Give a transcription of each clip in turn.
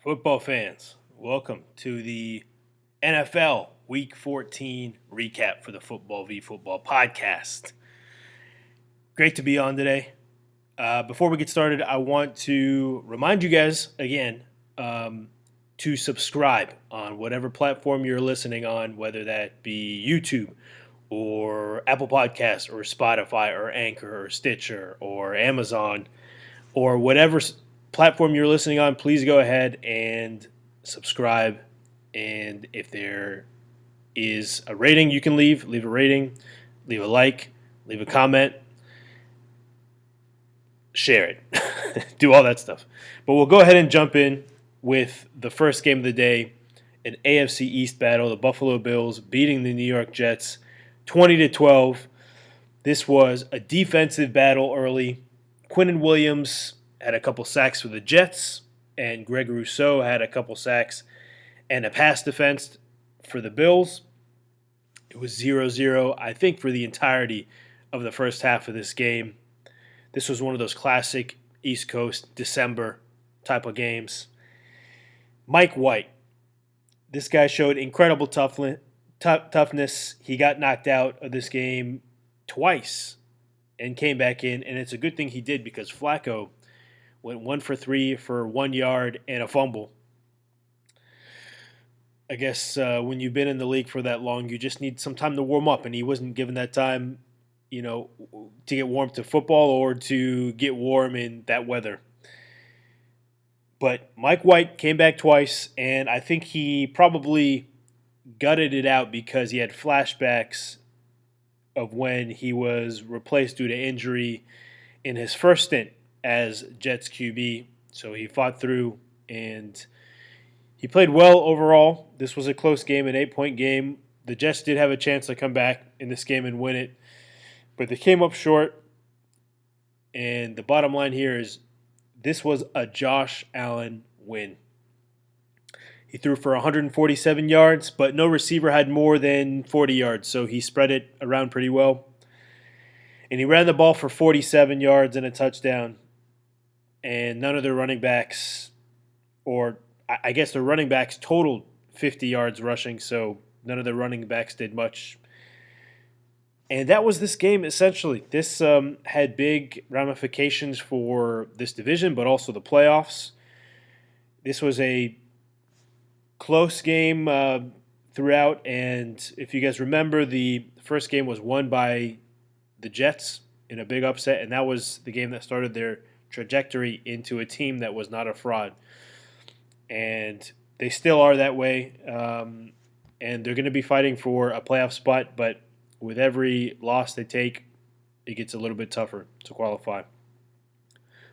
Football fans, welcome to the NFL Week 14 recap for the Football v Football podcast. Great to be on today. Before we get started, I want to remind you guys again to subscribe on whatever platform you're listening on, whether that be YouTube or Apple Podcasts or Spotify or Anchor or Stitcher or Amazon or whatever platform you're listening on. Please go ahead and subscribe. And if there is a rating you can leave a rating, leave a like, leave a comment, share it, do all that stuff. But we'll go ahead and jump in with the first game of the day, an AFC East battle, the Buffalo Bills beating the New York Jets 20-12. This was a defensive battle early. Quinnen Williams had a couple sacks for the Jets, and Greg Rousseau had a couple sacks and a pass defense for the Bills. It was 0-0, I think, for the entirety of the first half of this game. This was one of those classic East Coast December type of games. Mike White, this guy showed incredible toughness. He got knocked out of this game twice and came back in, and it's a good thing he did because Flacco went 1 for 3 for 1 yard and a fumble. I guess when you've been in the league for that long, you just need some time to warm up, and he wasn't given that time, to get warm to football or to get warm in that weather. But Mike White came back twice, and I think he probably gutted it out because he had flashbacks of when he was replaced due to injury in his first stint as Jets QB. So he fought through, and he played well overall. This was a close game, an 8-point game. The Jets did have a chance to come back in this game and win it, but they came up short. And the bottom line here is this was a Josh Allen win. He threw for 147 yards, but no receiver had more than 40 yards, so he spread it around pretty well. And he ran the ball for 47 yards and a touchdown. And none of their running backs, or I guess their running backs totaled 50 yards rushing, so none of the running backs did much. And that was this game, essentially. This had big ramifications for this division, but also the playoffs. This was a close game throughout, and if you guys remember, the first game was won by the Jets in a big upset, and that was the game that started their trajectory into a team that was not a fraud. And they still are that way, and they're going to be fighting for a playoff spot, but with every loss they take, it gets a little bit tougher to qualify.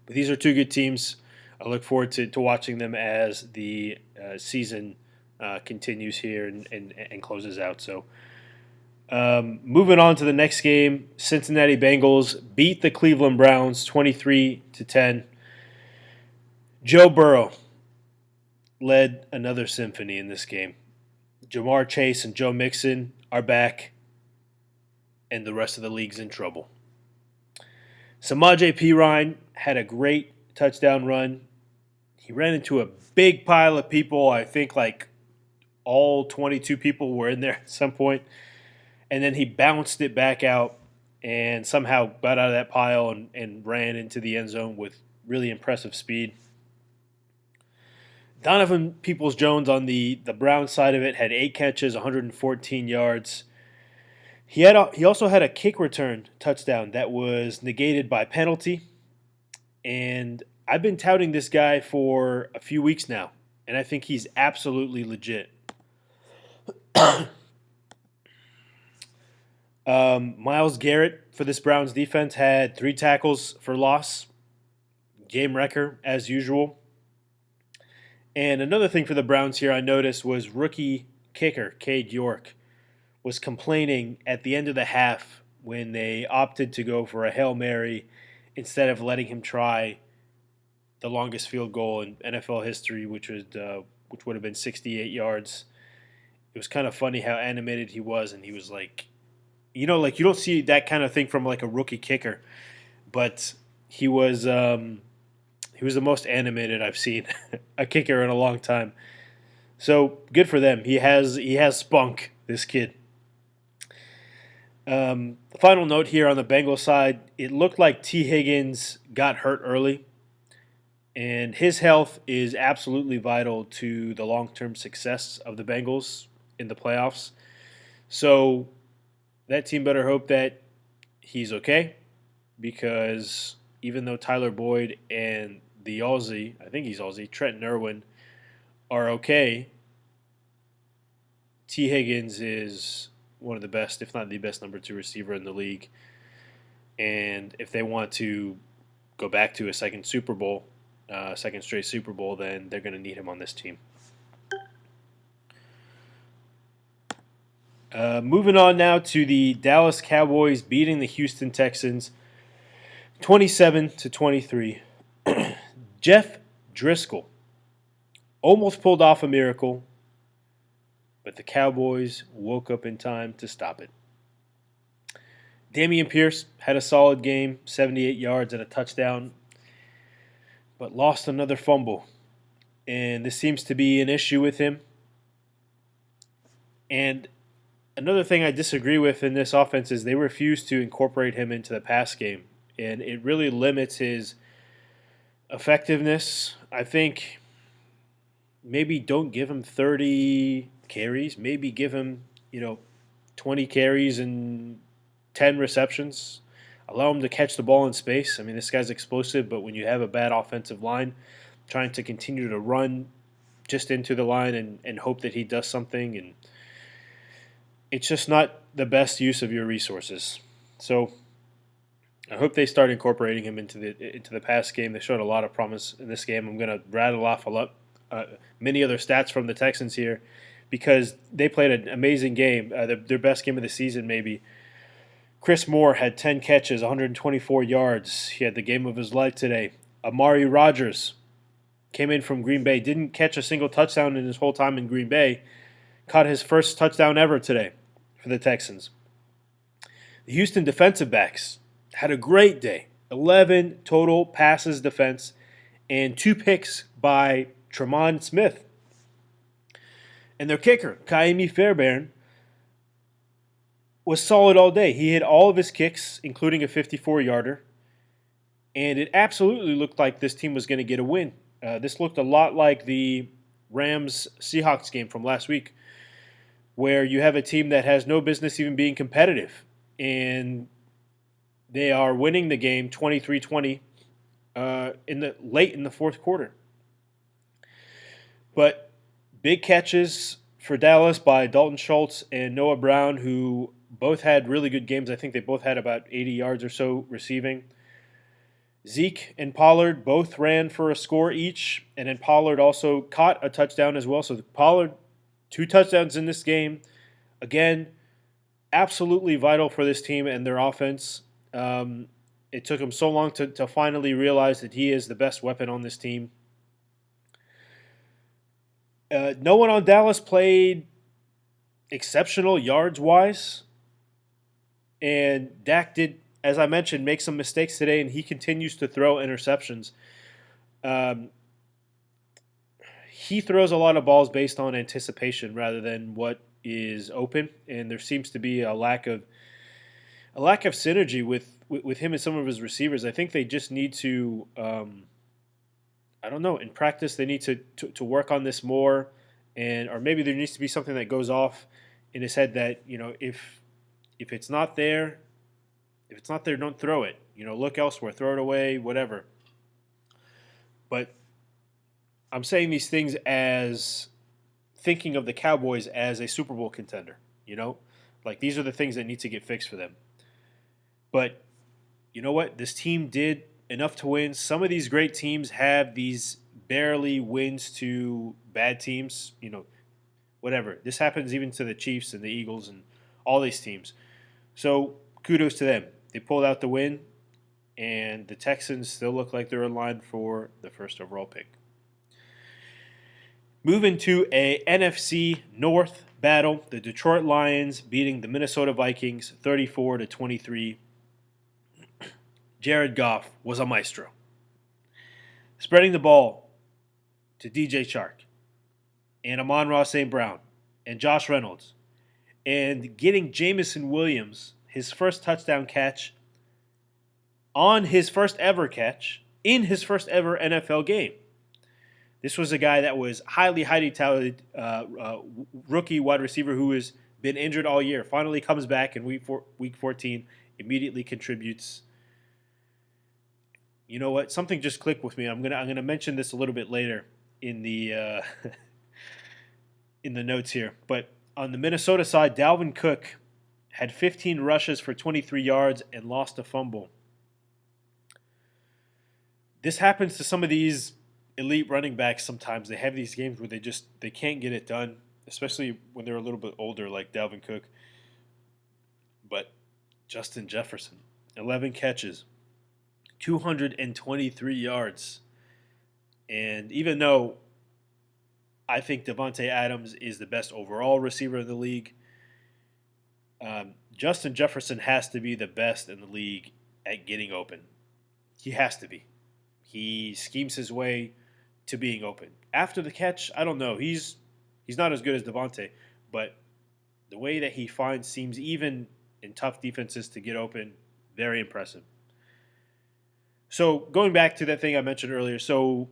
But these are two good teams. I look forward to watching them as the season continues here and closes out. So moving on to the next game, Cincinnati Bengals beat the Cleveland Browns 23-10. Joe Burrow led another symphony in this game. Jamar Chase and Joe Mixon are back, and the rest of the league's in trouble. Samaje Perine had a great touchdown run. He ran into a big pile of people. I think like all 22 people were in there at some point. And then he bounced it back out and somehow got out of that pile and ran into the end zone with really impressive speed. Donovan Peoples-Jones on the Browns side of it had 8 catches, 114 yards. He also had a kick return touchdown that was negated by penalty. And I've been touting this guy for a few weeks now, and I think he's absolutely legit. Myles Garrett for this Browns defense had 3 tackles for loss. Game wrecker, as usual. And another thing for the Browns here I noticed was rookie kicker Cade York was complaining at the end of the half when they opted to go for a Hail Mary instead of letting him try the longest field goal in NFL history, which would have been 68 yards. It was kind of funny how animated he was, and he was like, you don't see that kind of thing from like a rookie kicker, but he was He was the most animated I've seen a kicker in a long time. So good for them. He has spunk. This kid. Final note here on the Bengals side: it looked like T. Higgins got hurt early, and his health is absolutely vital to the long-term success of the Bengals in the playoffs. So that team better hope that he's okay, because even though Tyler Boyd and the Aussie, I think he's Aussie, Trent Irwin, are okay, T. Higgins is one of the best, if not the best, number two receiver in the league. And if they want to go back to a second straight Super Bowl, then they're going to need him on this team. Moving on now to the Dallas Cowboys beating the Houston Texans 27-23. Jeff Driscoll almost pulled off a miracle, but the Cowboys woke up in time to stop it. Dameon Pierce had a solid game, 78 yards and a touchdown, but lost another fumble. And this seems to be an issue with him. And another thing I disagree with in this offense is they refuse to incorporate him into the pass game. And it really limits his effectiveness. I think maybe don't give him 30 carries. Maybe give him, 20 carries and 10 receptions. Allow him to catch the ball in space. I mean, this guy's explosive, but when you have a bad offensive line, trying to continue to run just into the line and hope that he does something, and it's just not the best use of your resources. So I hope they start incorporating him into the pass game. They showed a lot of promise in this game. I'm going to rattle off many other stats from the Texans here because they played an amazing game, their best game of the season maybe. Chris Moore had 10 catches, 124 yards. He had the game of his life today. Amari Rodgers came in from Green Bay, didn't catch a single touchdown in his whole time in Green Bay. Caught his first touchdown ever today for the Texans. The Houston defensive backs had a great day. 11 total passes defense and 2 picks by Tremont Smith. And their kicker, Kaimi Fairbairn, was solid all day. He hit all of his kicks, including a 54-yarder. And it absolutely looked like this team was going to get a win. This looked a lot like the Rams-Seahawks game from last week, where you have a team that has no business even being competitive. And they are winning the game 23-20 late in the fourth quarter. But big catches for Dallas by Dalton Schultz and Noah Brown, who both had really good games. I think they both had about 80 yards or so receiving. Zeke and Pollard both ran for a score each, and then Pollard also caught a touchdown as well. So Pollard, 2 touchdowns in this game. Again, absolutely vital for this team and their offense. It took him so long to finally realize that he is the best weapon on this team. No one on Dallas played exceptional yards-wise. And Dak did, as I mentioned, make some mistakes today, and he continues to throw interceptions. He throws a lot of balls based on anticipation rather than what is open, and there seems to be a lack of synergy with him and some of his receivers. I think they just need to, I don't know, in practice they need to work on this more, or maybe there needs to be something that goes off in his head that if it's not there, don't throw it. Look elsewhere, throw it away, whatever. But I'm saying these things as thinking of the Cowboys as a Super Bowl contender. Like these are the things that need to get fixed for them. But you know what? This team did enough to win. Some of these great teams have these barely wins to bad teams. Whatever. This happens even to the Chiefs and the Eagles and all these teams. So kudos to them. They pulled out the win, and the Texans still look like they're in line for the first overall pick. Moving to a NFC North battle, the Detroit Lions beating the Minnesota Vikings 34-23. Jared Goff was a maestro. spreading the ball to DJ Chark and Amon-Ra St. Brown and Josh Reynolds and getting Jamison Williams his first touchdown catch on his first ever catch in his first ever NFL game. This was a guy that was highly touted rookie wide receiver who has been injured all year. Finally comes back in week 14, immediately contributes. You know what? Something just clicked with me. I'm gonna mention this a little bit later in the in the notes here. But on the Minnesota side, Dalvin Cook had 15 rushes for 23 yards and lost a fumble. This happens to some of these elite running backs sometimes. They have these games where they can't get it done, especially when they're a little bit older, like Dalvin Cook. But Justin Jefferson, 11 catches, 223 yards. And even though I think Devontae Adams is the best overall receiver in the league, Justin Jefferson has to be the best in the league at getting open. He has to be. He schemes his way to being open. After the catch, I don't know. He's not as good as Devontae, but the way that he finds seems even in tough defenses to get open, very impressive. So going back to that thing I mentioned earlier, so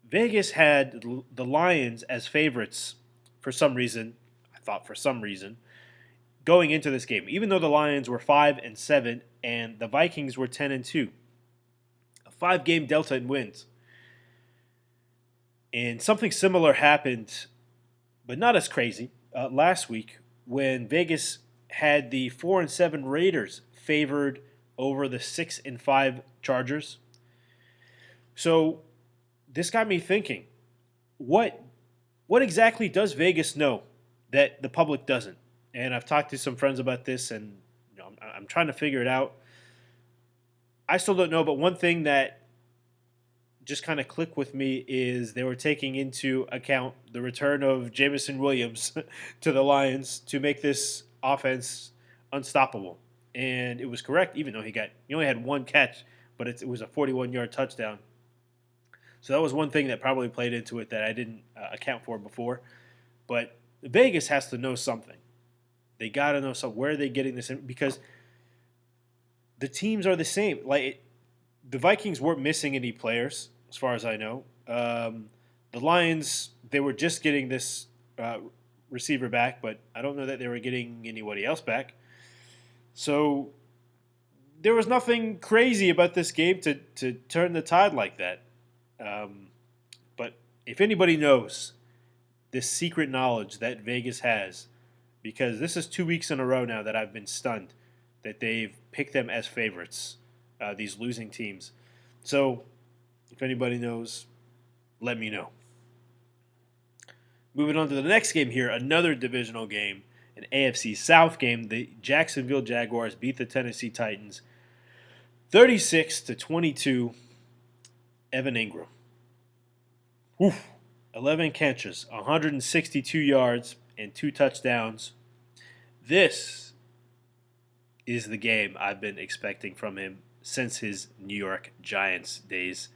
Vegas had the Lions as favorites for some reason. I thought for some reason going into this game, even though the Lions were 5-7 and the Vikings were 10-2, a 5-game delta in wins. And something similar happened, but not as crazy, last week when Vegas had the 4-7 Raiders favored over the 6-5 Chargers. So this got me thinking, what exactly does Vegas know that the public doesn't? And I've talked to some friends about this, and I'm trying to figure it out. I still don't know, but one thing that just kind of clicked with me is they were taking into account the return of Jamison Williams to the Lions to make this offense unstoppable. And it was correct, even though he only had one catch, but it was a 41-yard touchdown. So that was one thing that probably played into it that I didn't account for before. But Vegas has to know something. They got to know where are they getting this in, because the teams are the same. The Vikings weren't missing any players, as far as I know. The Lions, they were just getting this receiver back, but I don't know that they were getting anybody else back. So there was nothing crazy about this game to turn the tide like that. But if anybody knows this secret knowledge that Vegas has, because this is 2 weeks in a row now that I've been stunned that they've picked them as favorites, these losing teams. So if anybody knows, let me know. Moving on to the next game here, another divisional game, an AFC South game. The Jacksonville Jaguars beat the Tennessee Titans 36-22. Evan Ingram. 11 catches, 162 yards, and 2 touchdowns. This is the game I've been expecting from him since his New York Giants days.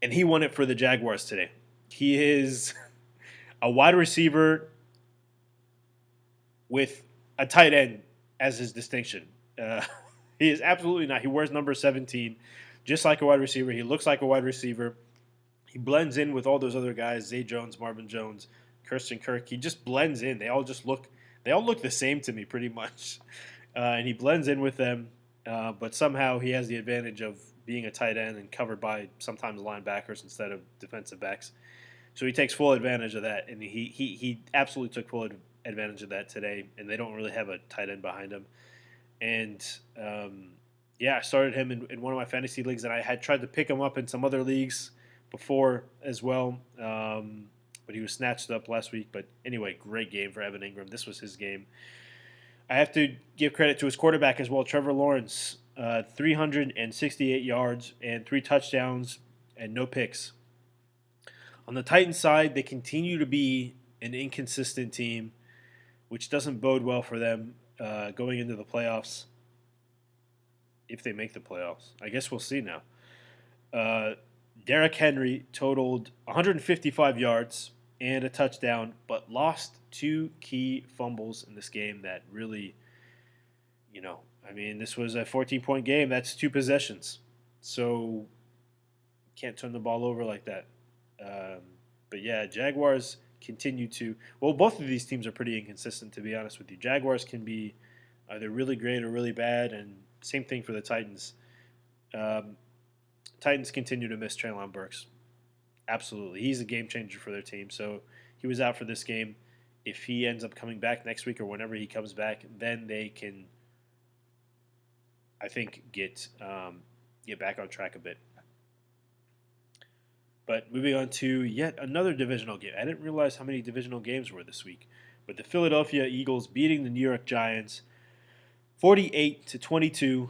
And he won it for the Jaguars today. He is a wide receiver with a tight end as his distinction. He is absolutely not. He wears number 17, just like a wide receiver. He looks like a wide receiver. He blends in with all those other guys, Zay Jones, Marvin Jones, Christian Kirk. He just blends in. They all look the same to me pretty much. And he blends in with them, but somehow he has the advantage of being a tight end and covered by sometimes linebackers instead of defensive backs. So he takes full advantage of that, and he absolutely took full advantage of that today, and they don't really have a tight end behind him. And, I started him in one of my fantasy leagues, and I had tried to pick him up in some other leagues before as well, but he was snatched up last week. But anyway, great game for Evan Ingram. This was his game. I have to give credit to his quarterback as well, Trevor Lawrence, 368 yards and 3 touchdowns and no picks. On the Titans side, they continue to be an inconsistent team, which doesn't bode well for them going into the playoffs. If they make the playoffs, I guess we'll see now. Derrick Henry totaled 155 yards and a touchdown, but lost two key fumbles in this game that really, this was a 14-point game. That's two possessions. So can't turn the ball over like that. Um, but yeah, Jaguars continue to. Well, both of these teams are pretty inconsistent, to be honest with you. Jaguars can be either really great or really bad, and same thing for the Titans. Um, Titans continue to miss Treylon Burks. Absolutely. He's a game changer for their team. So he was out for this game. If he ends up coming back next week or whenever he comes back, then they can, I think, get back on track a bit. But moving on to yet another divisional game. I didn't realize how many divisional games were this week. But the Philadelphia Eagles beating the New York Giants 48-22.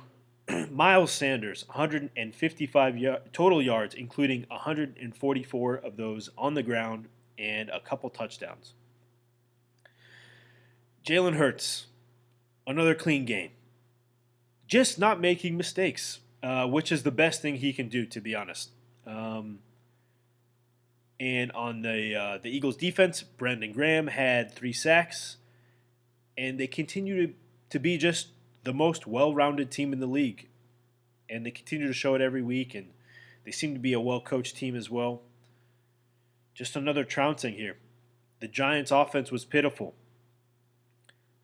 Miles Sanders, 155 total yards, including 144 of those on the ground and a couple touchdowns. Jalen Hurts, another clean game. Just not making mistakes, which is the best thing he can do, to be honest. And on the Eagles' defense, Brandon Graham had 3 sacks, and they continue to be just the most well-rounded team in the league. And they continue to show it every week, and they seem to be a well-coached team as well. Just another trouncing here. The Giants' offense was pitiful.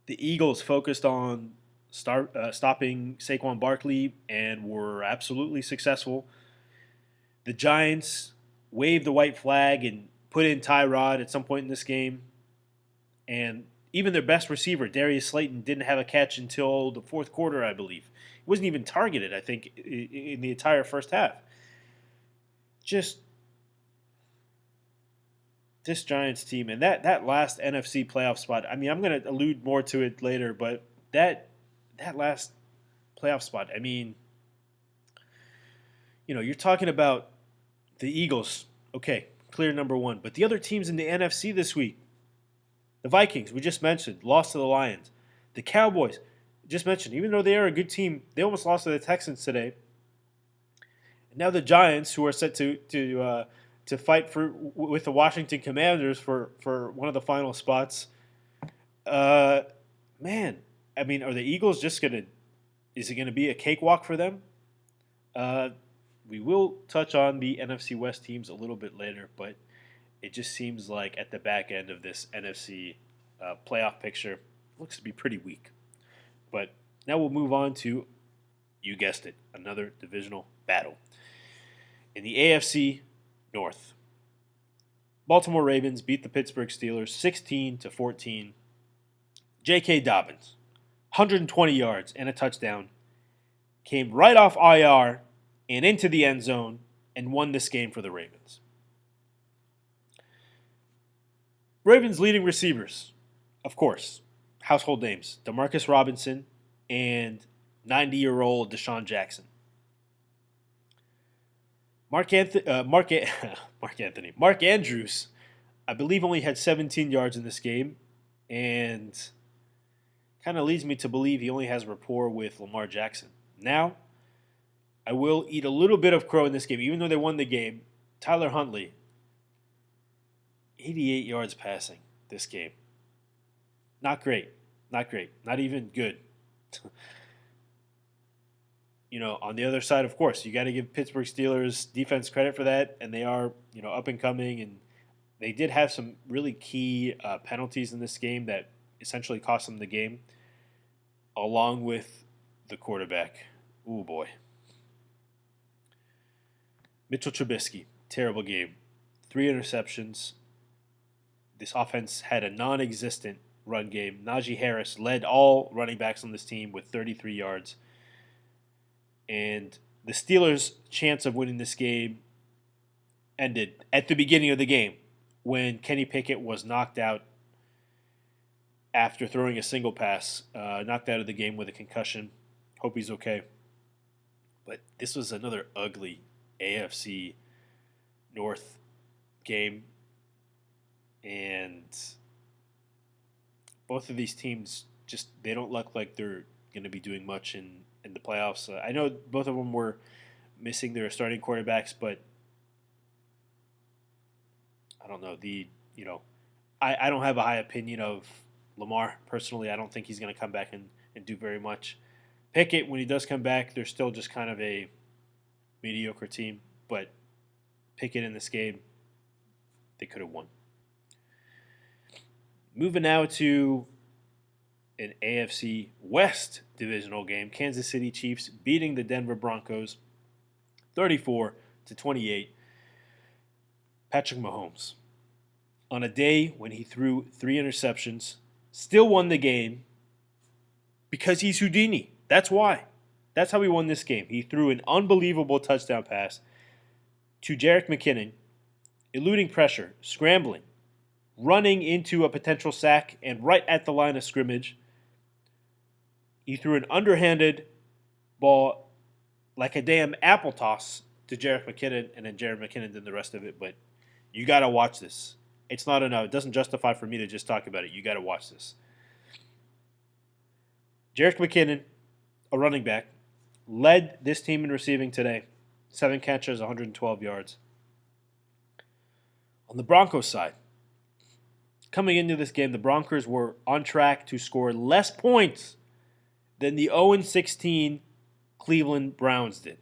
The Eagles focused on stopping Saquon Barkley and were absolutely successful. The Giants waved the white flag and put in Tyrod at some point in this game. And even their best receiver, Darius Slayton, didn't have a catch until the fourth quarter, I believe. He wasn't even targeted, I think, in the entire first half. Just this Giants team and that last NFC playoff spot. I mean, I'm going to allude more to it later, but that last playoff spot, I mean, you're talking about the Eagles. Okay, clear number one. But the other teams in the NFC this week, the Vikings, we just mentioned, lost to the Lions. The Cowboys, just mentioned, even though they are a good team, they almost lost to the Texans today. And now the Giants, who are set to fight with the Washington Commanders for one of the final spots. Man, I mean, are the Eagles just gonna? Is it gonna be a cakewalk for them? We will touch on the NFC West teams a little bit later, but it just seems like at the back end of this NFC playoff picture, looks to be pretty weak. But now we'll move on to, you guessed it, another divisional battle. In the AFC North, Baltimore Ravens beat the Pittsburgh Steelers 16-14. J.K. Dobbins, 120 yards and a touchdown, came right off IR and into the end zone and won this game for the Ravens. Ravens' leading receivers, of course, household names, Demarcus Robinson and 90-year-old Deshaun Jackson. Mark Andrews, I believe, only had 17 yards in this game, and kind of leads me to believe he only has rapport with Lamar Jackson. Now, I will eat a little bit of crow in this game, even though they won the game. Tyler Huntley, 88 yards passing this game. Not great. Not great. Not even good. On the other side, of course, you got to give Pittsburgh Steelers defense credit for that, and they are, up and coming, and they did have some really key penalties in this game that essentially cost them the game, along with the quarterback. Ooh, boy. Mitchell Trubisky, terrible game. 3 interceptions. This offense had a non-existent run game. Najee Harris led all running backs on this team with 33 yards. And the Steelers' chance of winning this game ended at the beginning of the game when Kenny Pickett was knocked out after throwing a single pass, knocked out of the game with a concussion. Hope he's okay. But this was another ugly AFC North game. And both of these teams they don't look like they're going to be doing much in the playoffs. I know both of them were missing their starting quarterbacks, but I don't know, I don't have a high opinion of Lamar personally. I don't think he's going to come back and do very much. Pickett, when he does come back, they're still just kind of a mediocre team. But Pickett in this game, they could have won. Moving now to an AFC West divisional game. Kansas City Chiefs beating the Denver Broncos 34-28. Patrick Mahomes, on a day when he threw 3 interceptions, still won the game because he's Houdini. That's why. That's how he won this game. He threw an unbelievable touchdown pass to Jerick McKinnon, eluding pressure, scrambling, running into a potential sack, and right at the line of scrimmage, he threw an underhanded ball like a damn apple toss to Jerick McKinnon, and then Jerick McKinnon did the rest of it. But you got to watch this. It's not enough. It doesn't justify for me to just talk about it. You got to watch this. Jerick McKinnon, a running back, led this team in receiving today. 7 catches, 112 yards. On the Broncos side, coming into this game, the Broncos were on track to score less points than the 0-16 Cleveland Browns did,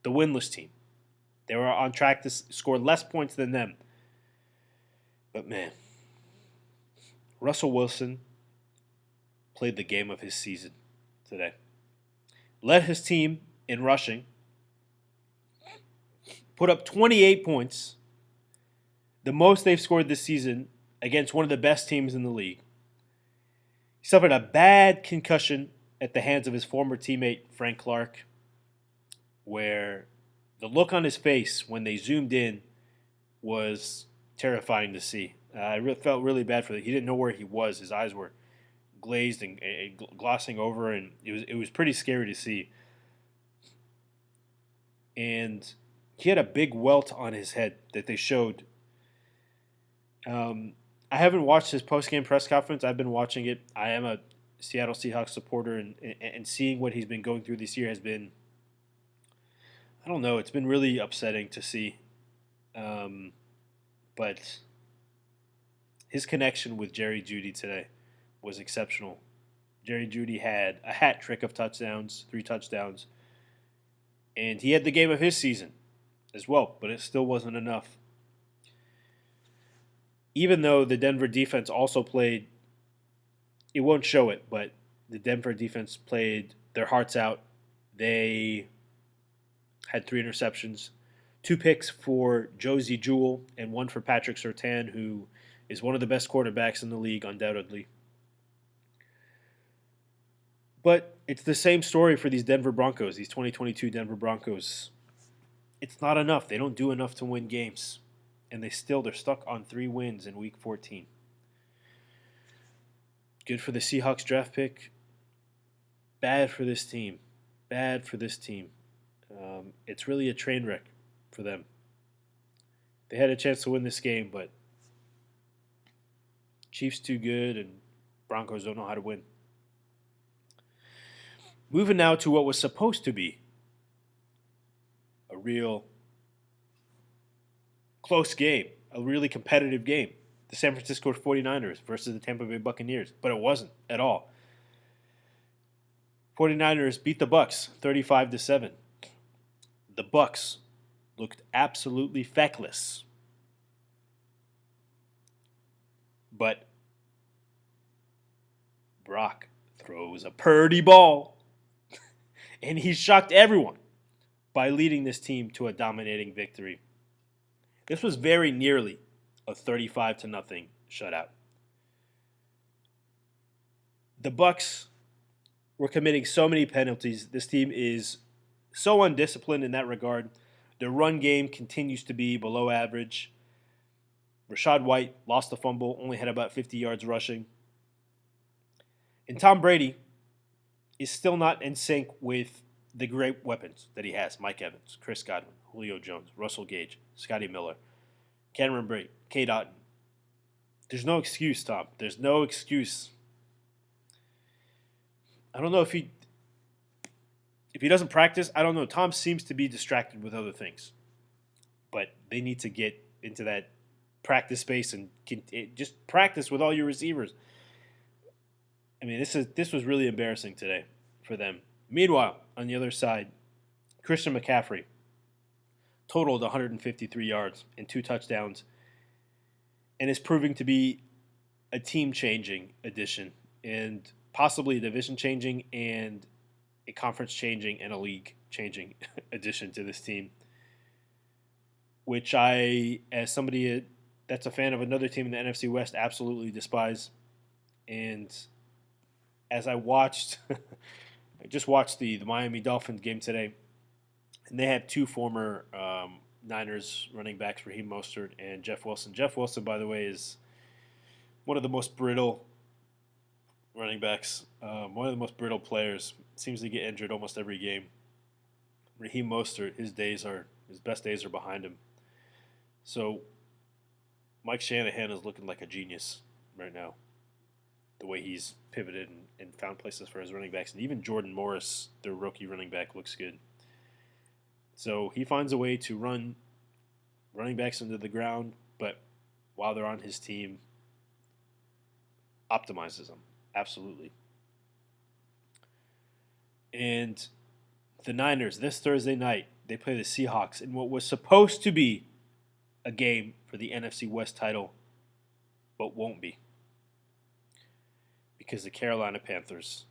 the winless team. They were on track to score less points than them. But man, Russell Wilson played the game of his season today. Led his team in rushing, put up 28 points, the most they've scored this season against one of the best teams in the league. He suffered a bad concussion at the hands of his former teammate, Frank Clark, where the look on his face when they zoomed in was terrifying to see. I felt really bad for him. He didn't know where he was. His eyes were glazed and glossing over, and it was pretty scary to see. And he had a big welt on his head that they showed. I haven't watched his post-game press conference. I've been watching it. I am a Seattle Seahawks supporter, and seeing what he's been going through this year has been, I don't know, it's been really upsetting to see. But his connection with Jerry Jeudy today was exceptional. Jerry Jeudy had a hat trick of touchdowns, 3 touchdowns, and he had the game of his season as well, but it still wasn't enough. Even though the Denver defense also played, it won't show it, but the Denver defense played their hearts out. They had 3 interceptions, 2 picks for Josie Jewell and 1 for Patrick Surtain, who is one of the best quarterbacks in the league, undoubtedly. But it's the same story for these Denver Broncos, these 2022 Denver Broncos. It's not enough. They don't do enough to win games. And they're stuck on 3 wins in Week 14. Good for the Seahawks draft pick. Bad for this team. Bad for this team. It's really a train wreck for them. They had a chance to win this game, but Chiefs too good and Broncos don't know how to win. Moving now to what was supposed to be a real close game, a really competitive game. The San Francisco 49ers versus the Tampa Bay Buccaneers, but it wasn't at all. 49ers beat the Bucs 35-7. The Bucs looked absolutely feckless. But Brock throws a purdy ball, and he shocked everyone by leading this team to a dominating victory. This was very nearly a 35-0 shutout. The Bucs were committing so many penalties. This team is so undisciplined in that regard. Their run game continues to be below average. Rachaad White lost the fumble, only had about 50 yards rushing. And Tom Brady is still not in sync with the great weapons that he has. Mike Evans, Chris Godwin, Julio Jones, Russell Gage, Scotty Miller, Cameron Brate, Kate Otten. There's no excuse, Tom. There's no excuse. I don't know if he doesn't practice. I don't know. Tom seems to be distracted with other things. But they need to get into that practice space and just practice with all your receivers. I mean, this was really embarrassing today for them. Meanwhile, on the other side, Christian McCaffrey totaled 153 yards and 2 touchdowns and is proving to be a team-changing addition and possibly a division-changing and a conference-changing and a league-changing addition to this team, which I, as somebody that's a fan of another team in the NFC West, absolutely despise. And as I watched, I just watched the Miami Dolphins game today, and they had 2 former Niners running backs, Raheem Mostert and Jeff Wilson. Jeff Wilson, by the way, is one of the most brittle running backs, one of the most brittle players. Seems to get injured almost every game. Raheem Mostert, his best days are behind him. So Mike Shanahan is looking like a genius right now, the way he's pivoted and found places for his running backs. And even Jordan Morris, their rookie running back, looks good. So he finds a way to run running backs into the ground, but while they're on his team, optimizes them. Absolutely. And the Niners, this Thursday night, they play the Seahawks in what was supposed to be a game for the NFC West title, but won't be. Because the Carolina Panthers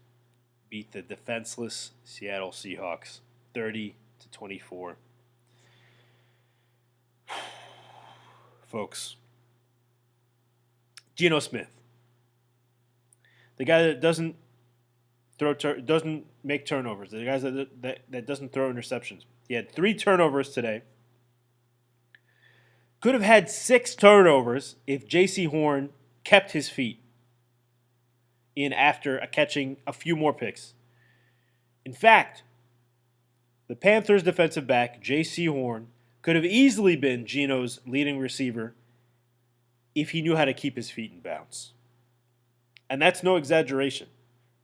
beat the defenseless Seattle Seahawks 30-24. Folks, Geno Smith, the guy that doesn't make turnovers, the guy that doesn't throw interceptions. He had 3 turnovers today. Could have had 6 turnovers if J.C. Horn kept his feet in after catching a few more picks. In fact, the Panthers defensive back, J.C. Horn, could have easily been Geno's leading receiver if he knew how to keep his feet in bounds. And that's no exaggeration.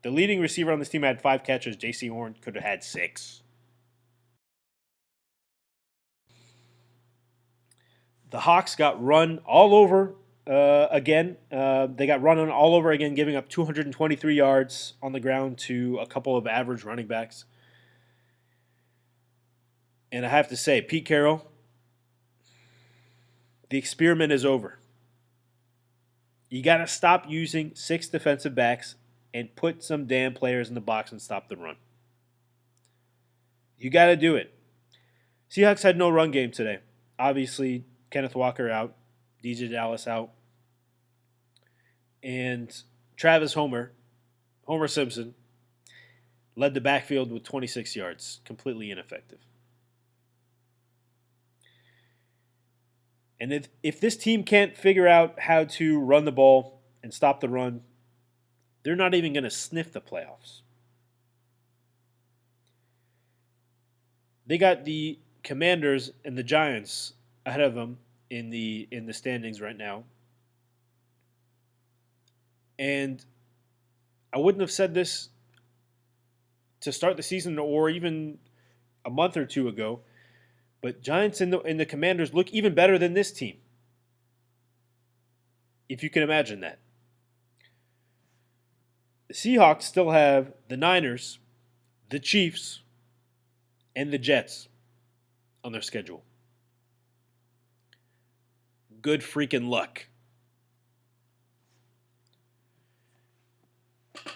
The leading receiver on this team had 5 catches. J.C. Horn could have had 6. The Hawks got run all over again. They got run on all over again, giving up 223 yards on the ground to a couple of average running backs. And I have to say, Pete Carroll, the experiment is over. You got to stop using 6 defensive backs and put some damn players in the box and stop the run. You got to do it. Seahawks had no run game today. Obviously, Kenneth Walker out, DJ Dallas out, and Travis Homer Simpson, led the backfield with 26 yards, completely ineffective. And if this team can't figure out how to run the ball and stop the run, they're not even going to sniff the playoffs. They got the Commanders and the Giants ahead of them in the standings right now. And I wouldn't have said this to start the season or even a month or 2 ago, but Giants and the Commanders look even better than this team, if you can imagine that. The Seahawks still have the Niners, the Chiefs, and the Jets on their schedule. Good freaking luck.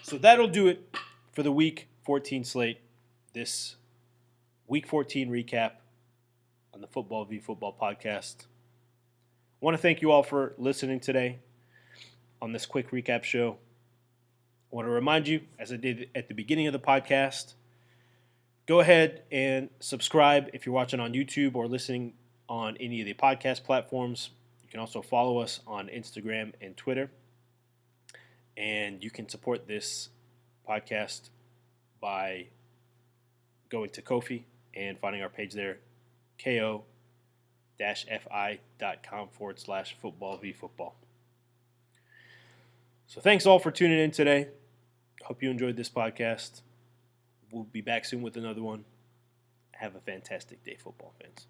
So that'll do it for the Week 14 slate. This Week 14 recap on the Football v Football podcast. I want to thank you all for listening today on this quick recap show. I want to remind you, as I did at the beginning of the podcast, go ahead and subscribe if you're watching on YouTube or listening on any of the podcast platforms. You can also follow us on Instagram and Twitter. And you can support this podcast by going to Ko-fi and finding our page there, ko-fi.com/football v football. So thanks all for tuning in today. Hope you enjoyed this podcast. We'll be back soon with another one. Have a fantastic day, football fans.